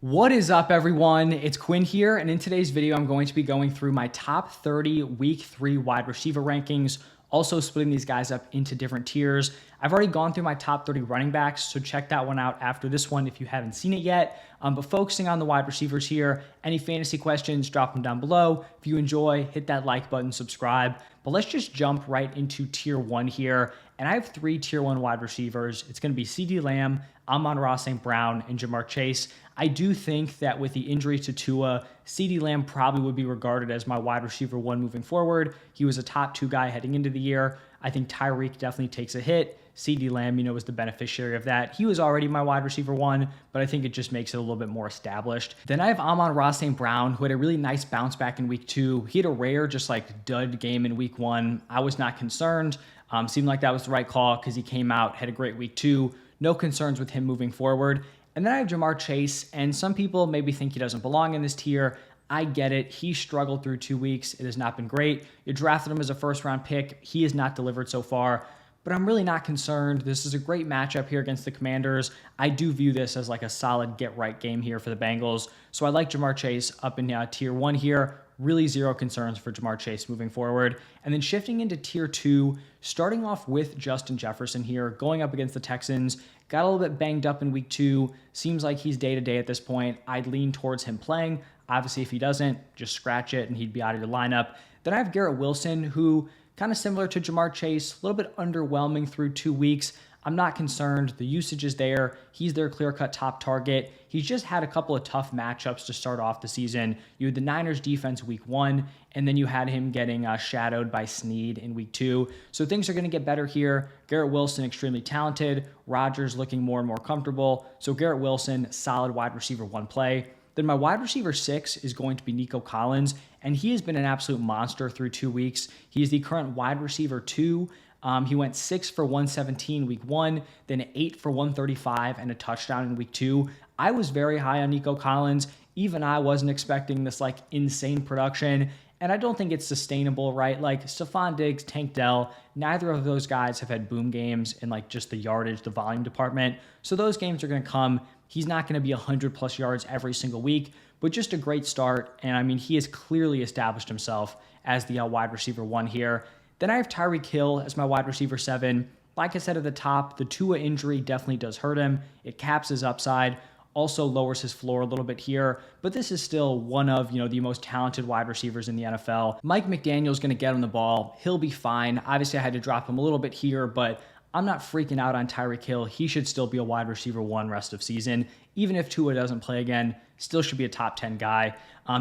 What is up, everyone? It's Quinn here, and in today's video, I'm going to be going through my top 30 Week 3 wide receiver rankings, also splitting these guys up into different tiers. I've already gone through my top 30 running backs, so check that one out after this one if you haven't seen it yet. But focusing on the wide receivers here, any fantasy questions, drop them down below. If you enjoy, hit that like button, subscribe. But let's just jump right into tier 1 here. And I have 3 tier 1 wide receivers. It's going to be CeeDee Lamb, Amon-Ra St. Brown, and Jamar Chase. I do think that with the injury to Tua, CeeDee Lamb probably would be regarded as my wide receiver 1 moving forward. He was a top 2 guy heading into the year. I think Tyreek definitely takes a hit. CeeDee Lamb, was the beneficiary of that. He was already my wide receiver 1, but I think it just makes it a little bit more established. Then I have Amon-Ra St. Brown, who had a really nice bounce back in week 2. He had a rare, just like dud game in week 1. I was not concerned. Seemed like that was the right call because he came out, had a great week 2. No concerns with him moving forward. And then I have Jamar Chase, and some people maybe think he doesn't belong in this tier. I get it. He struggled through 2 weeks. It has not been great. You drafted him as a first-round pick. He has not delivered so far, but I'm really not concerned. This is a great matchup here against the Commanders. I do view this as like a solid get-right game here for the Bengals. So I like Jamar Chase up in tier 1 here. Really zero concerns for Jamar Chase moving forward. And then shifting into tier 2, starting off with Justin Jefferson here, going up against the Texans. Got a little bit banged up in week 2. Seems like he's day-to-day at this point. I'd lean towards him playing. Obviously, if he doesn't, just scratch it and he'd be out of your lineup. Then I have Garrett Wilson, who kind of similar to Jamar Chase, a little bit underwhelming through 2 weeks. I'm not concerned. The usage is there. He's their clear-cut top target. He's just had a couple of tough matchups to start off the season. You had the Niners defense week 1, and then you had him getting shadowed by Snead in week 2. So things are going to get better here. Garrett Wilson, extremely talented. Rodgers looking more and more comfortable. So Garrett Wilson, solid wide receiver 1 play. Then my wide receiver 6 is going to be Nico Collins, and he has been an absolute monster through 2 weeks. He is the current wide receiver 2. He went 6 for 117 week 1, then 8 for 135 and a touchdown in week 2. I was very high on Nico Collins. Even I wasn't expecting this like insane production, and I don't think it's sustainable, right? Like Stephon Diggs, Tank Dell, neither of those guys have had boom games in like just the yardage, the volume department. So those games are going to come. He's not going to be 100 plus yards every single week, but just a great start. And I mean, he has clearly established himself as the wide receiver 1 here. Then I have Tyreek Hill as my wide receiver 7. Like I said at the top, the Tua injury definitely does hurt him. It caps his upside, also lowers his floor a little bit here, but this is still one of, the most talented wide receivers in the NFL. Mike McDaniel's going to get him the ball. He'll be fine. Obviously, I had to drop him a little bit here, but I'm not freaking out on Tyreek Hill. He should still be a wide receiver 1 rest of season. Even if Tua doesn't play again, still should be a top 10 guy.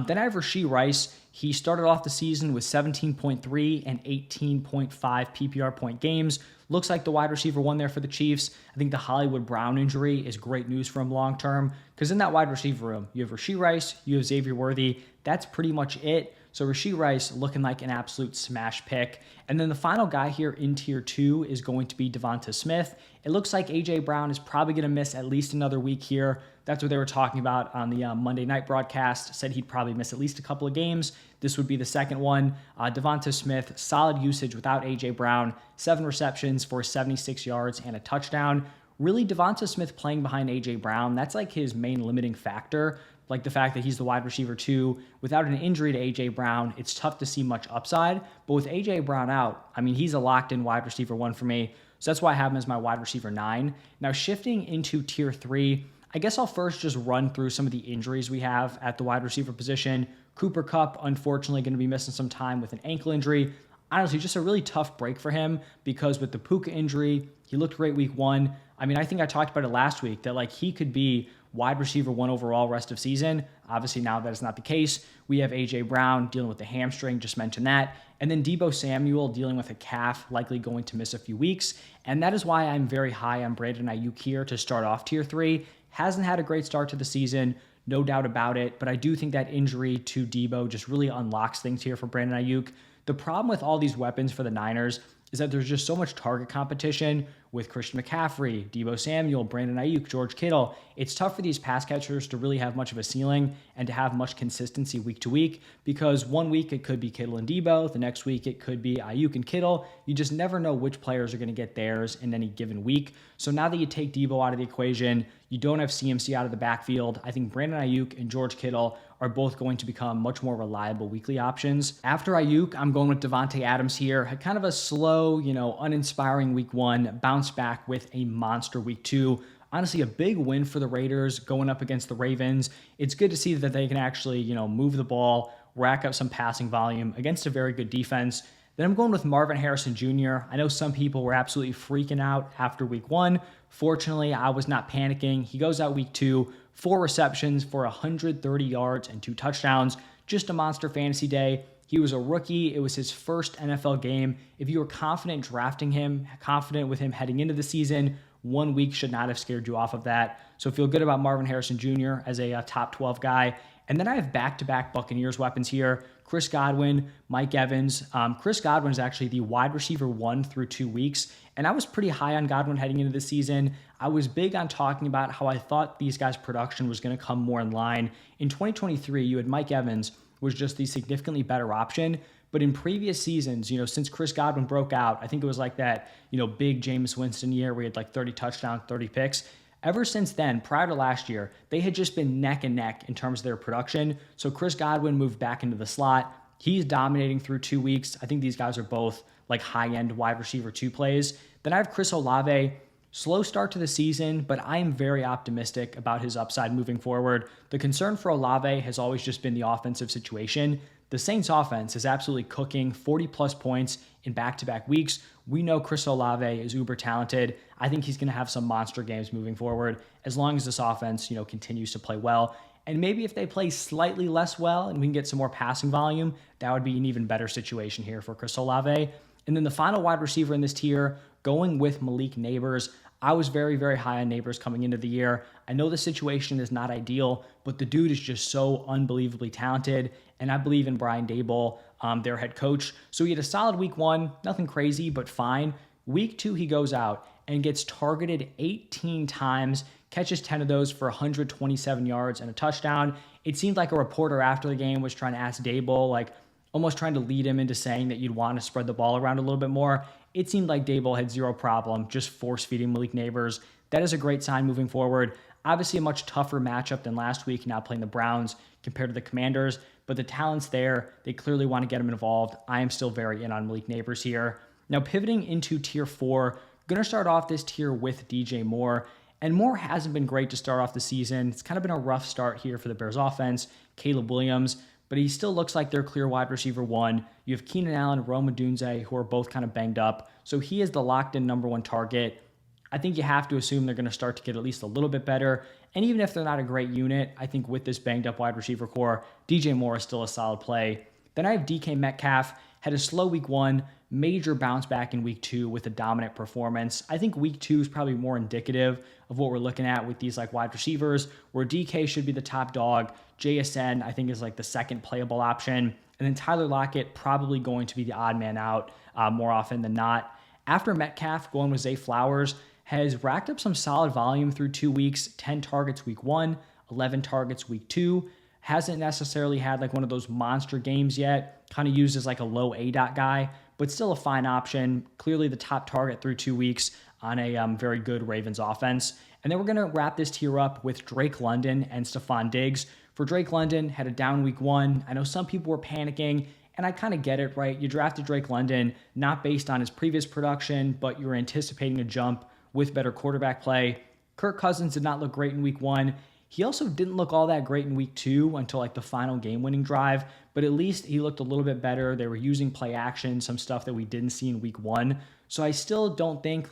Then I have Rashee Rice. He started off the season with 17.3 and 18.5 PPR point games. Looks like the wide receiver 1 there for the Chiefs. I think the Hollywood Brown injury is great news for him long term, because in that wide receiver room, you have Rashee Rice, you have Xavier Worthy. That's pretty much it. So Rashee Rice looking like an absolute smash pick. And then the final guy here in tier 2 is going to be Devonta Smith. It looks like A.J. Brown is probably going to miss at least another week here. That's what they were talking about on the Monday night broadcast. Said he'd probably miss at least a couple of games. This would be the second one. Devonta Smith, solid usage without A.J. Brown. 7 receptions for 76 yards and a touchdown. Really, Devonta Smith playing behind A.J. Brown, that's like his main limiting factor. Like the fact that he's the wide receiver 2. Without an injury to A.J. Brown, it's tough to see much upside. But with A.J. Brown out, I mean, he's a locked-in wide receiver 1 for me. So that's why I have him as my wide receiver 9. Now, shifting into tier 3, I guess I'll first just run through some of the injuries we have at the wide receiver position. Cooper Kupp, unfortunately, going to be missing some time with an ankle injury. Honestly, just a really tough break for him, because with the Puka injury, he looked great week 1. I mean, I think I talked about it last week that like he could be wide receiver 1 overall rest of season. Obviously, now that is not the case. We have A.J. Brown dealing with the hamstring, just mentioned that. And then Deebo Samuel dealing with a calf, likely going to miss a few weeks. And that is why I'm very high on Brandon Ayuk here to start off tier 3. Hasn't had a great start to the season, no doubt about it. But I do think that injury to Deebo just really unlocks things here for Brandon Ayuk. The problem with all these weapons for the Niners is that there's just so much target competition with Christian McCaffrey, Deebo Samuel, Brandon Ayuk, George Kittle. It's tough for these pass catchers to really have much of a ceiling and to have much consistency week to week, because one week it could be Kittle and Deebo, the next week it could be Ayuk and Kittle. You just never know which players are going to get theirs in any given week. So now that you take Deebo out of the equation, you don't have CMC out of the backfield, I think Brandon Ayuk and George Kittle are both going to become much more reliable weekly options. After Ayuk, I'm going with Devontae Adams here. Had kind of a slow, uninspiring week 1, bounce back with a monster week 2. Honestly, a big win for the Raiders going up against the Ravens. It's good to see that they can actually, move the ball, rack up some passing volume against a very good defense. Then I'm going with Marvin Harrison Jr. I know some people were absolutely freaking out after week 1. Fortunately, I was not panicking. He goes out week 2, 4 receptions for 130 yards and 2 touchdowns. Just a monster fantasy day. He was a rookie. It was his first NFL game. If you were confident drafting him, confident with him heading into the season, 1 week should not have scared you off of that. So feel good about Marvin Harrison Jr. as a top 12 guy. And then I have back-to-back Buccaneers weapons here. Chris Godwin, Mike Evans. Chris Godwin is actually the wide receiver 1 through 2 weeks. And I was pretty high on Godwin heading into the season. I was big on talking about how I thought these guys' production was going to come more in line. In 2023, you had Mike Evans was just the significantly better option. But in previous seasons, since Chris Godwin broke out, I think it was like that, big Jameis Winston year where he had like 30 touchdowns, 30 picks. Ever since then, prior to last year, they had just been neck and neck in terms of their production. So Chris Godwin moved back into the slot. He's dominating through 2 weeks. I think these guys are both like high-end wide receiver 2 plays. Then I have Chris Olave. Slow start to the season, but I am very optimistic about his upside moving forward. The concern for Olave has always just been the offensive situation. The Saints offense is absolutely cooking, 40-plus points in back-to-back weeks. We know Chris Olave is uber talented. I think he's going to have some monster games moving forward as long as this offense, continues to play well. And maybe if they play slightly less well and we can get some more passing volume, that would be an even better situation here for Chris Olave. And then the final wide receiver in this tier, going with Malik Nabers. I was very, very high on Nabers coming into the year. I know the situation is not ideal, but the dude is just so unbelievably talented. And I believe in Brian Daboll, their head coach. So he had a solid week 1, nothing crazy, but fine. Week 2, he goes out and gets targeted 18 times, catches 10 of those for 127 yards and a touchdown. It seemed like a reporter after the game was trying to ask Daboll, almost trying to lead him into saying that you'd want to spread the ball around a little bit more. It seemed like Daboll had zero problem just force-feeding Malik Nabers. That is a great sign moving forward. Obviously a much tougher matchup than last week, now playing the Browns compared to the Commanders, but the talent's there. They clearly want to get him involved. I am still very in on Malik Nabers here. Now pivoting into tier 4, going to start off this tier with DJ Moore. And Moore hasn't been great to start off the season. It's kind of been a rough start here for the Bears offense. Caleb Williams, but he still looks like their clear wide receiver 1. You have Keenan Allen, Rome Odunze, who are both kind of banged up. So he is the locked-in number 1 target. I think you have to assume they're going to start to get at least a little bit better. And even if they're not a great unit, I think with this banged-up wide receiver core, DJ Moore is still a solid play. Then I have DK Metcalf. Had a slow week 1, major bounce back in week 2 with a dominant performance. I think week 2 is probably more indicative of what we're looking at with these wide receivers, where DK should be the top dog. JSN, I think, is the second playable option. And then Tyler Lockett probably going to be the odd man out more often than not. After Metcalf, going with Zay Flowers, has racked up some solid volume through 2 weeks, 10 targets week 1, 11 targets week 2. Hasn't necessarily had one of those monster games yet, kind of used as a low ADOT guy, but still a fine option. Clearly the top target through 2 weeks on a very good Ravens offense. And then we're going to wrap this tier up with Drake London and Stephon Diggs. For Drake London, had a down week 1. I know some people were panicking, and I kind of get it, right? You drafted Drake London not based on his previous production, but you're anticipating a jump with better quarterback play. Kirk Cousins did not look great in week 1. He also didn't look all that great in week 2 until the final game-winning drive, but at least he looked a little bit better. They were using play action, some stuff that we didn't see in week 1. So I still don't think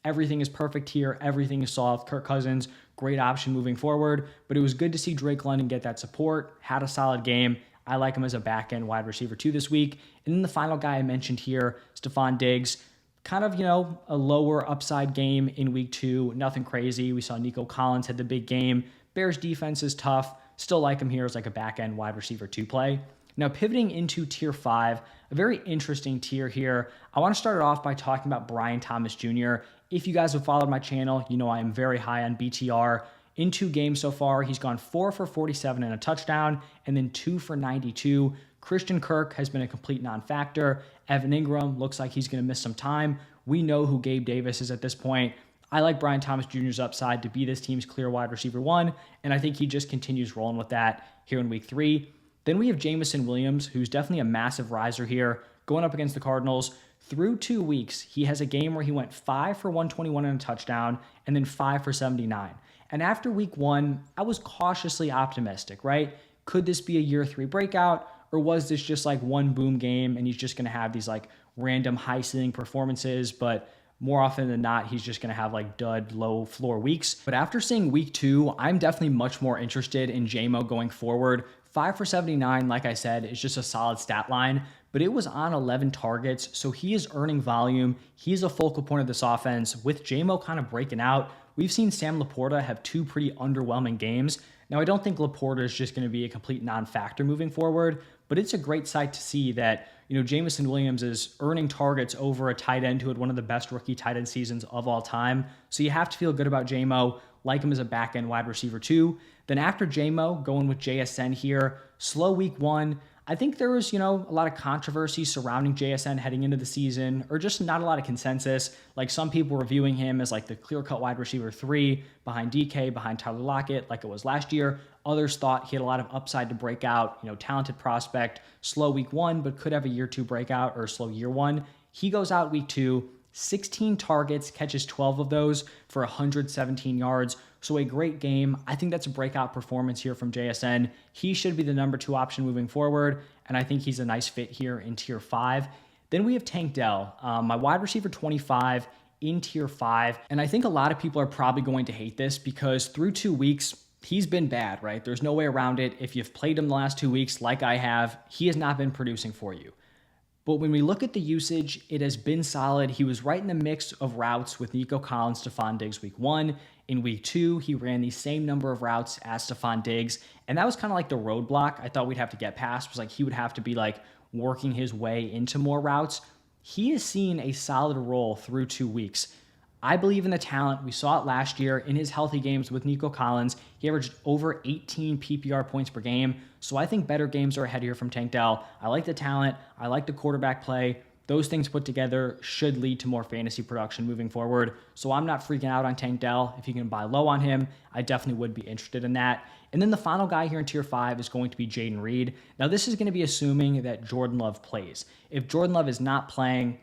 everything is perfect here. Everything is solved. Kirk Cousins, great option moving forward, but it was good to see Drake London get that support, had a solid game. I like him as a back-end wide receiver 2 this week. And then the final guy I mentioned here, Stephon Diggs, kind of, a lower upside game in week 2. Nothing crazy. We saw Nico Collins had the big game. Bears defense is tough. Still like him here as a back-end wide receiver 2 play. Now pivoting into tier 5, a very interesting tier here. I want to start it off by talking about Brian Thomas Jr. If you guys have followed my channel, you know I am very high on BTR. In 2 games so far, he's gone 4 for 47 and a touchdown, and then 2 for 92. Christian Kirk has been a complete non-factor. Evan Ingram looks like he's going to miss some time. We know who Gabe Davis is at this point. I like Brian Thomas Jr.'s upside to be this team's clear wide receiver 1, and I think he just continues rolling with that here in week 3. Then we have Jameson Williams, who's definitely a massive riser here, going up against the Cardinals. Through 2 weeks, he has a game where he went 5 for 121 and a touchdown, and then 5 for 79. And after week 1, I was cautiously optimistic, right? Could this be a year 3 breakout, or was this just like one boom game and he's just going to have these like random high ceiling performances, but more often than not, he's just going to have like dud low floor weeks. But after seeing week 2, I'm definitely much more interested in JMO going forward. 5 for 79, like I said, is just a solid stat line, but it was on 11 targets, so he is earning volume. He's a focal point of this offense. With JMO kind of breaking out, we've seen Sam Laporta have 2 pretty underwhelming games. Now, I don't think Laporta is just going to be a complete non-factor moving forward, but it's a great sight to see that, Jameson Williams is earning targets over a tight end who had one of the best rookie tight end seasons of all time. So you have to feel good about JMO, like him as a back-end wide receiver too. Then after JMO, going with JSN here, slow week 1. I think there was, a lot of controversy surrounding JSN heading into the season, or just not a lot of consensus. Like some people were viewing him as like the clear-cut wide receiver 3 behind DK, behind Tyler Lockett, like it was last year. Others thought he had a lot of upside to break out, talented prospect, slow week 1, but could have a year 2 breakout or slow year 1. He goes out week 2, 16 targets, catches 12 of those for 117 yards. So a great game. I think that's a breakout performance here from JSN. He should be the number 2 option moving forward, and I think he's a nice fit here in tier 5. Then we have Tank Dell, my wide receiver 25 in tier 5, and I think a lot of people are probably going to hate this because through 2 weeks, he's been bad, right? There's no way around it. If you've played him the last 2 weeks like I have, he has not been producing for you. But when we look at the usage, it has been solid. He was right in the mix of routes with Nico Collins, Stephon Diggs week 1. In week 2, he ran the same number of routes as Stephon Diggs. And that was kind of like the roadblock I thought we'd have to get past. Was like he would have to be like working his way into more routes. He has seen a solid role through 2 weeks. I believe in the talent. We saw it last year in his healthy games with Nico Collins. He averaged over 18 PPR points per game. So I think better games are ahead here from Tank Dell. I like the talent. I like the quarterback play. Those things put together should lead to more fantasy production moving forward. So I'm not freaking out on Tank Dell. If you can buy low on him, I definitely would be interested in that. And then the final guy here in tier 5 is going to be Jaden Reed. Now this is going to be assuming that Jordan Love plays. If Jordan Love is not playing,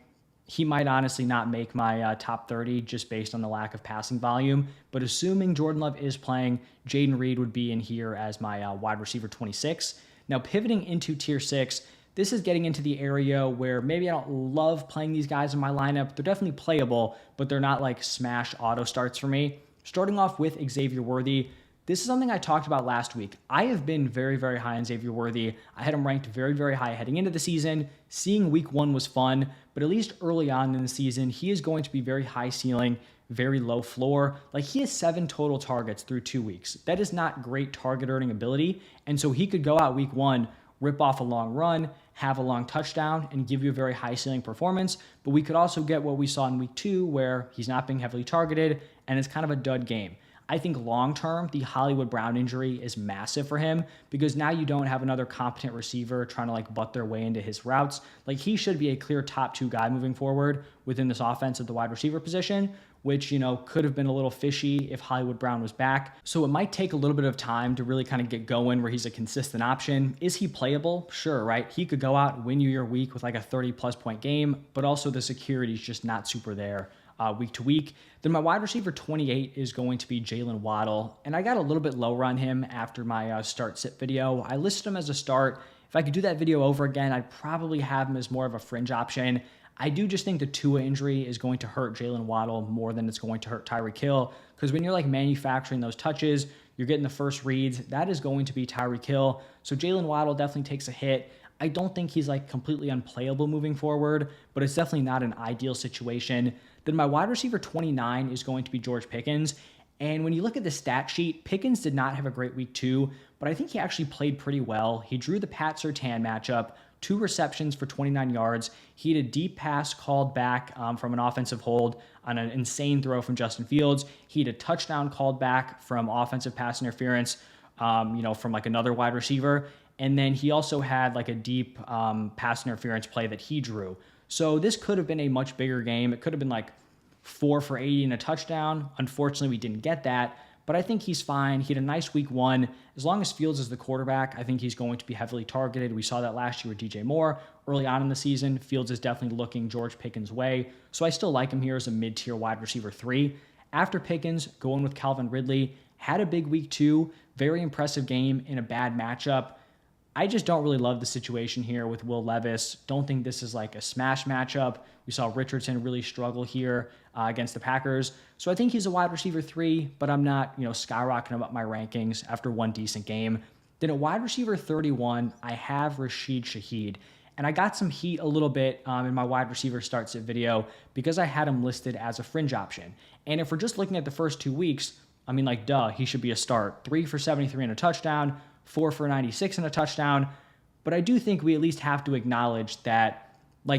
he might honestly not make my top 30 just based on the lack of passing volume. But assuming Jordan Love is playing, Jaden Reed would be in here as my wide receiver 26. Now pivoting into tier 6, this is getting into the area where maybe I don't love playing these guys in my lineup. They're definitely playable, but they're not like smash auto starts for me. Starting off with Xavier Worthy. This is something I talked about last week. I have been very, very high on Xavier Worthy. I had him ranked very, very high heading into the season. Seeing week 1 was fun, but at least early on in the season, he is going to be very high ceiling, very low floor. Like he has 7 total targets through 2 weeks. That is not great target earning ability. And so he could go out week 1, rip off a long run, have a long touchdown, and give you a very high ceiling performance. But we could also get what we saw in week 2 where he's not being heavily targeted and it's kind of a dud game. I think long-term, the Hollywood Brown injury is massive for him because now you don't have another competent receiver trying to like butt their way into his routes. Like he should be a clear top 2 guy moving forward within this offense at the wide receiver position, which, could have been a little fishy if Hollywood Brown was back. So it might take a little bit of time to really kind of get going where he's a consistent option. Is he playable? Sure, right? He could go out and win you your week with like a 30-plus point game, but also the security is just not super there. Week to week. Then my wide receiver 28 is going to be Jalen Waddle, and I got a little bit lower on him after my start-sit video. I listed him as a start. If I could do that video over again, I'd probably have him as more of a fringe option. I do just think the Tua injury is going to hurt Jalen Waddle more than it's going to hurt Tyreek Hill, because when you're like manufacturing those touches, you're getting the first reads, that is going to be Tyreek Hill. So Jalen Waddle definitely takes a hit. I don't think he's like completely unplayable moving forward, but it's definitely not an ideal situation. Then my wide receiver 29 is going to be George Pickens. And when you look at the stat sheet, Pickens did not have a great week 2, but I think he actually played pretty well. He drew the Pat Surtain matchup, 2 receptions for 29 yards. He had a deep pass called back from an offensive hold on an insane throw from Justin Fields. He had a touchdown called back from offensive pass interference, from like another wide receiver. And then he also had like a deep pass interference play that he drew. So this could have been a much bigger game. It could have been like 4 for 80 and a touchdown. Unfortunately, we didn't get that. But I think he's fine. He had a nice week 1. As long as Fields is the quarterback, I think he's going to be heavily targeted. We saw that last year with DJ Moore. Early on in the season, Fields is definitely looking George Pickens' way. So I still like him here as a mid-tier wide receiver 3. After Pickens, going with Calvin Ridley. Had a big week 2. Very impressive game in a bad matchup. I just don't really love the situation here with Will Levis. Don't think this is like a smash matchup. We saw Richardson really struggle here against the Packers. So I think he's a wide receiver 3, but I'm not, skyrocketing him up my rankings after one decent game. Then at wide receiver 31, I have Rashid Shaheed. And I got some heat a little bit in my wide receiver start sit video because I had him listed as a fringe option. And if we're just looking at the first 2 weeks, he should be a start. 3 for 73 and a touchdown, 4 for 96 and a touchdown. But I do think we at least have to acknowledge that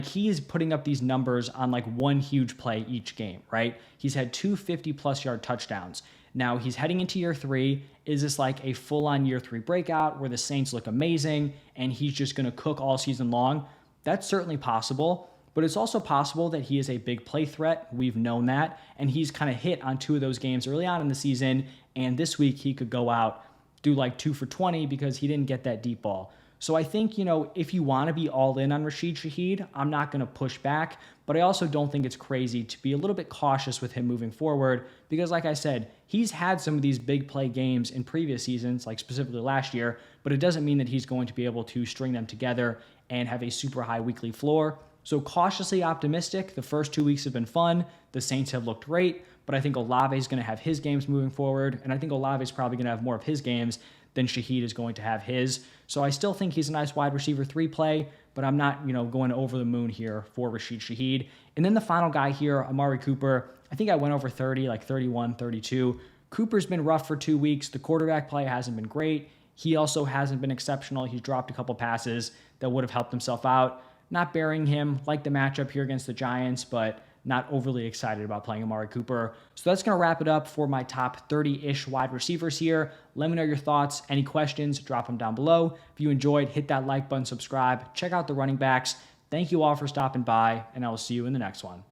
he is putting up these numbers on one huge play each game, right? He's had 2 50-plus yard touchdowns. Now he's heading into year 3. Is this like a full-on year 3 breakout where the Saints look amazing and he's just going to cook all season long? That's certainly possible. But it's also possible that he is a big play threat. We've known that. And he's kind of hit on 2 of those games early on in the season. And this week he could go out, do 2 for 20 because he didn't get that deep ball. So I think, if you want to be all in on Rashid Shaheed, I'm not going to push back. But I also don't think it's crazy to be a little bit cautious with him moving forward because, like I said, he's had some of these big play games in previous seasons, like specifically last year, but it doesn't mean that he's going to be able to string them together and have a super high weekly floor. So cautiously optimistic. The first 2 weeks have been fun. The Saints have looked great, but I think Olave is going to have his games moving forward, and I think Olave is probably going to have more of his games than Shaheed is going to have his. So I still think he's a nice wide receiver 3 play, but I'm not, going over the moon here for Rashid Shaheed. And then the final guy here, Amari Cooper. I think I went over 30, 31, 32. Cooper's been rough for 2 weeks. The quarterback play hasn't been great. He also hasn't been exceptional. He's dropped a couple passes that would have helped himself out. Not burying him, like the matchup here against the Giants, but not overly excited about playing Amari Cooper. So that's going to wrap it up for my top 30-ish wide receivers here. Let me know your thoughts. Any questions, drop them down below. If you enjoyed, hit that like button, subscribe. Check out the running backs. Thank you all for stopping by, and I will see you in the next one.